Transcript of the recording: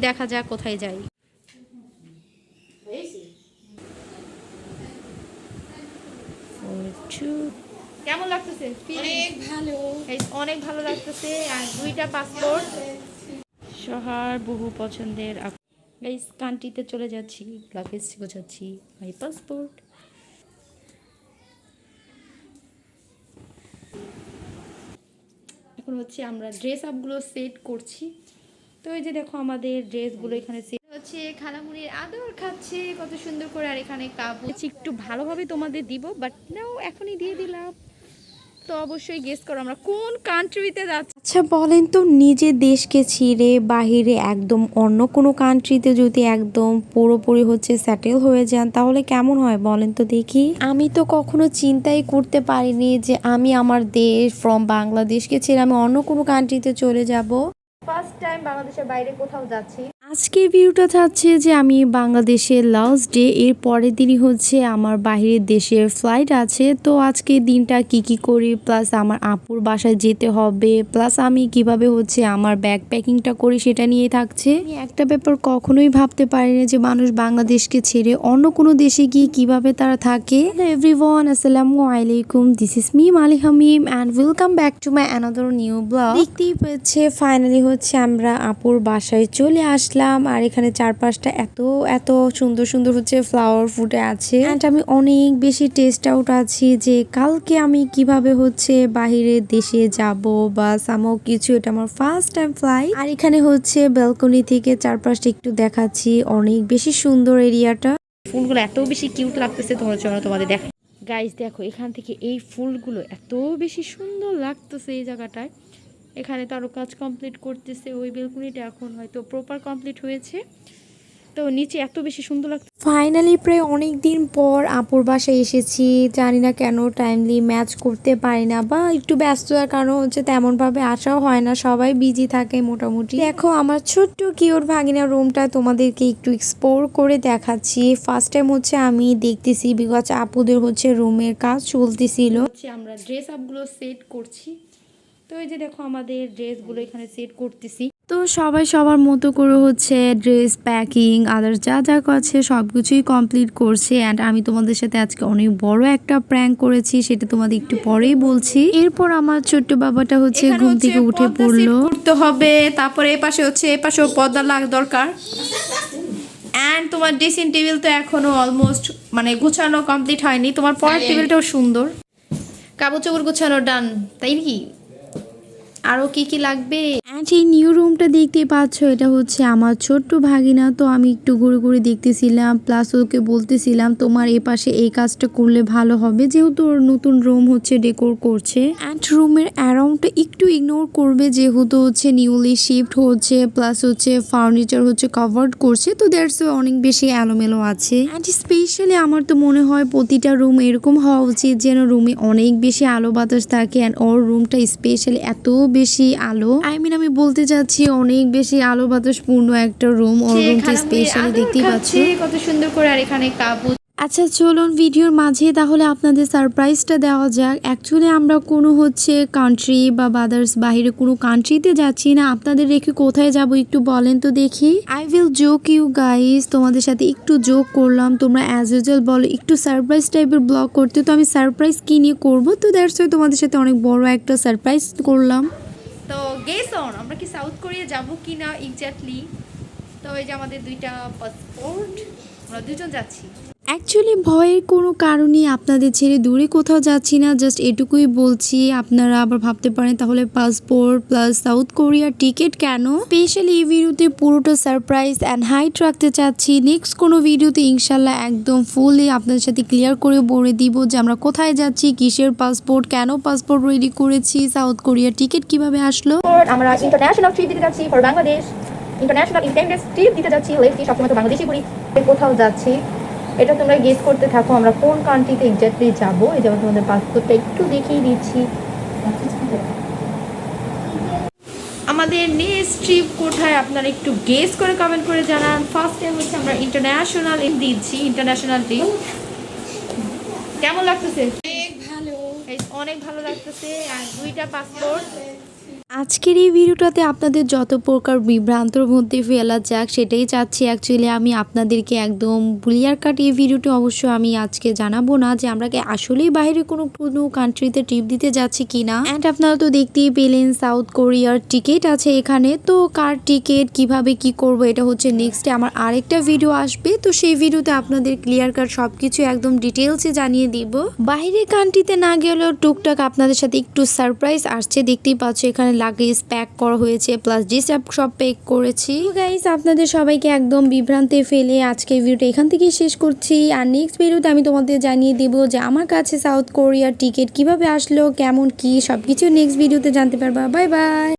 দেখা যাক কোথায় যাই। কেমন লাগতেছে? অনেক ভালো। অনেক ভালো লাগতেছে। আর 2টা পাসপোর্ট সহার বহু পছন্দের এই কান্ট্রিতে চলে যাচ্ছি। লাগেজ গোছাচ্ছি, মাই পাসপোর্ট। এখন হচ্ছে আমরা ড্রেস আপগুলো সেট করছি। তো এই যে দেখো আমাদের ড্রেসগুলো এখানে সেট হচ্ছে। খালামুনির আদর খাচ্ছে কত সুন্দর করে। আর এখানে কাপড় একটু ভালোভাবে তোমাদের দিব, বাট নাও এখনই দিয়ে দিলাম। তো অবশ্যই গেস করো আমরা কোন কান্ট্রিতে যাচ্ছি। আচ্ছা বলেন তো, নিজের দেশকে ছেড়ে বাহিরে একদম অন্য কোনো কান্ট্রিতে যদি একদম পুরোপুরি হচ্ছে সেটেল হয়ে যান তাহলে কেমন হয় বলেন তো দেখি। আমি তো কখনো চিন্তাই করতে পারিনি যে আমি আমার দেশ ফ্রম বাংলাদেশকে ছেড়ে আমি অন্য কোনো কান্ট্রিতে চলে যাব। ফার্স্ট টাইম বাংলাদেশের বাইরে কোথাও যাচ্ছি। আজকে ভিডিওটা থাকছে যে আমি বাংলাদেশের লাস্ট ডে, এর পরের দিনই হচ্ছে আমার বাহিরের দেশের ফ্লাইট আছে। তো আজকে দিনটা কি করি, প্লাস আমার আপুর বাসায় যেতে হবে, প্লাস আমি কিভাবে হচ্ছে আমার ব্যাগ প্যাকিংটা করি সেটা নিয়ে থাকছে। আমি একটা ব্যাপার কখনোই ভাবতে পারিনি যে মানুষ বাংলাদেশকে ছেড়ে অন্য কোনো দেশে গিয়ে কিভাবে তারা থাকে। এভরিওয়ান, আসসালামু আলাইকুম, this is me Mali Hamim and welcome back to my another new blog. দেখতেই পাচ্ছে ফাইনালি হচ্ছে আমরা আপুর বাসায় চলে আসলাম। আর এখানে চারপাশটা এত সুন্দর সুন্দর হচ্ছে ফ্লাওয়ার ফুটে আছে। এন্ড আমি অনেক বেশি টেস্ট আউট আছি যে কালকে আমি কিভাবে হচ্ছে বাহিরের দেশে যাব বা সামো কিছু। এটা আমার ফার্স্ট টাইম ফ্লাইট। আর এখানে হচ্ছে ব্যালকনি থেকে চারপাশটা একটু দেখাচ্ছি, অনেক বেশি সুন্দর এরিয়াটা। ফুলগুলো এত বেশি কিউট লাগতেছে, তোমাদের দেখ গাইস। দেখো এখান থেকে এই ফুলগুলো এত বেশি সুন্দর লাগতেছে এই জায়গাটায়। এখানে তো আরও কাজ কমপ্লিট করতেছে। ওই বেলকনিটা এখন হয়তো প্রপার কমপ্লিট হয়েছে। তো নিচে এত বেশি সুন্দর লাগছে। ফাইনালি প্রায় অনেক দিন পর আপুর বাসায় এসেছি। জানি না কেন টাইমলি ম্যাচ করতে পারি না, বা একটু ব্যস্ততার কারণ হচ্ছে তেমনভাবে আসাও হয় না, সবাই বিজি থাকে মোটামুটি। দেখো আমার ছোট্ট কিউট ভাগিনা রুমটা তোমাদেরকে একটু এক্সপ্লোর করে দেখাচ্ছি। ফার্স্ট টাইম হচ্ছে আমি দেখতেছি, বিকজ আপুদের হচ্ছে রুমের কাজ চলতেছিল। আমরা ড্রেস আপগুলো সেট করছি। তো এই যে দেখো আমাদের ড্রেসগুলো এখানে সেট করতেছি। তো সবাই সবার মতো করে হচ্ছে ড্রেস প্যাকিং আদার যা যা আছে সবকিছুই কমপ্লিট করছে। অ্যান্ড আমি তোমাদের সাথে আজকে অনেক বড় একটা প্র্যাঙ্ক করেছি, সেটা তোমাদের একটু পরেই বলছি। এরপর আমার ছোট্ট বাবাটা হচ্ছে ঘুম থেকে উঠে পড়লো। করতে হবে, তারপরে এপাশেও পর্দা দরকার। অ্যান্ড তোমার ড্রেসিং টেবিল তো এখনো অলমোস্ট মানে গুছানো কমপ্লিট হয়নি। তোমার পরের টেবিলটাও সুন্দর, কাপড় চোপড় গুছানো ডান, তাই নাকি? আরও কি লাগবে? অ্যান্ড এই নিউ রুমটা দেখতে পাচ্ছ, এটা হচ্ছে আমার ছোট্ট ভাগিনা। তো আমি একটু ঘুরে ঘুরে দেখতেছিলাম, প্লাস ওকে বলতেছিলাম তোমার এই পাশে এই কাজটা করলে ভালো হবে, যেহেতু ওর নতুন রুম হচ্ছে ডেকোর করছে। অ্যান্ড রুমের অ্যারাউন্ডটা একটু ইগনোর করবে, যেহেতু হচ্ছে নিউলি শিফট হচ্ছে, প্লাস হচ্ছে ফার্নিচার হচ্ছে কভার্ড করছে। তো দ্যাটস অনেক বেশি এলোমেলো আছে। অ্যান্ড স্পেশালি আমার তো মনে হয় প্রতিটা রুম এরকম হওয়া উচিত যেন রুমে অনেক বেশি আলো বাতাস থাকে। অ্যান্ড ওর রুমটা স্পেশালি এত বেশি আলো, আমি বলতে চাচ্ছি অনেক বেশি আলো বাতাস পূর্ণ একটা রুম। ওর রুমটা স্পেশালি দেখতেই পাচ্ছ কত সুন্দর করে। আর এখানে কাপড়। আচ্ছা চলুন ভিডিওর মাঝে তাহলে আপনাদের সারপ্রাইজটা দেওয়া যাক। অ্যাকচুয়ালি আমরা কোনো হচ্ছে কান্ট্রি বা বাদার্স বাইরে কোনো কান্ট্রিতে যাচ্ছি না। আপনাদের রেখে কোথায় যাব একটু বলেন তো দেখি। I will joke you guys, তোমাদের সাথে একটু জোক করলাম। তোমরা অ্যাজ ইউজুয়াল বলো একটু সারপ্রাইজ টাইপের ব্লগ করতে, তো আমি সারপ্রাইজ কি নিয়ে করবো, তো দ্যাটস ওয়াই তোমাদের সাথে অনেক বড় একটা সারপ্রাইজ করলাম। তো গেস অন আমরা কি সাউথ কোরিয়া যাব কি না এক্স্যাক্টলি। তো এই যে আমাদের 2টা পাসপোর্ট, আমরা 2জন যাচ্ছি। অ্যাকচুয়ালি ভয়ের কোনো কারণই আপনাদের ছেড়ে দূরে কোথাও যাচ্ছি না, জাস্ট এটুকুই বলছি। আপনারা আবার ভাবতে পারেন তাহলে পাসপোর্ট প্লাস সাউথ কোরিয়ার টিকিট কেন। স্পেশালি এই ভিডিওতে পুরোটা সারপ্রাইজ অ্যান্ড হাইট রাখতে চাচ্ছি। নেক্সট কোনো ভিডিওতে ইনশাল্লাহ একদম ফুলি আপনাদের সাথে ক্লিয়ার করে বলে দিব যে আমরা কোথায় যাচ্ছি, কিসের পাসপোর্ট, কেন পাসপোর্ট রেডি করেছি, সাউথ কোরিয়ার টিকিট কিভাবে আসলো। আমরা ইন্টারন্যাশনাল ট্রিপ দিতে যাচ্ছি for Bangladesh. International independence trip দিতে যাচ্ছি। লেটস সবসময় তো বাংলাদেশি করি। কোথাও যাচ্ছি এটা তোমরা গেস করতে থাকো আমরা কোন কান্ট্রিতে এক্স্যাক্টলি যাবো। এই যেমন তোমাদের পাসপোর্টটা একটু দেখিয়ে দিচ্ছি। আমাদের নেক্সট ট্রিপ কোথায় আপনারা একটু গেস করে কমেন্ট করে জানান। ফার্স্ট টাইম হচ্ছে আমরা ইন্টারন্যাশনাল দিচ্ছি। ইন্টারন্যাশনাল ট্রিপ কেমন লাগতেছে? অনেক ভালো। অনেক ভালো লাগতেছে। আর 2টা পাসপোর্ট আজকের এই ভিডিওটাতে আপনাদের যত প্রকার বিভ্রান্তর মধ্যে ফেলা যাক সেটাই চাচ্ছি। অ্যাকচুয়ালি আমি আপনাদেরকে একদম ক্লিয়ার কাট এই ভিডিওটি অবশ্য আমি আজকে জানাবো না যে আমরা কি আসলেই বাইরে কোনো কান্ট্রিতে ট্রিপ দিতে যাচ্ছি কিনা। অ্যান্ড আপনারা তো দেখতেই পেলেন সাউথ কোরিয়ার টিকিট আছে এখানে। তো কার টিকিট কিভাবে কি করব এটা হচ্ছে নেক্সটে আমার আরেকটা ভিডিও আসবে, তো সেই ভিডিওতে আপনাদের ক্লিয়ার কাট সবকিছু একদম ডিটেলসে জানিয়ে দিব। বাইরের কান্ট্রিতে না গেলেও টুকটাক আপনাদের সাথে একটু সারপ্রাইজ আসছে, দেখতেই পাচ্ছ এখানে লাগেজ প্যাক করা হয়েছে প্লাস ডিসঅ্যাপ সব প্যাক করেছি। গাইস আপনাদের সবাইকে একদম বিভ্রান্তে ফেলে আজকে ভিডিওটা এখান থেকেই শেষ করছি। আর নেক্সট ভিডিওতে আমি তোমাদের জানিয়ে দেব যে আমার কাছে সাউথ কোরিয়ার টিকিট কিভাবে আসলো, কেমন কি সবকিছু নেক্সট ভিডিওতে জানতে পারবা। Bye bye.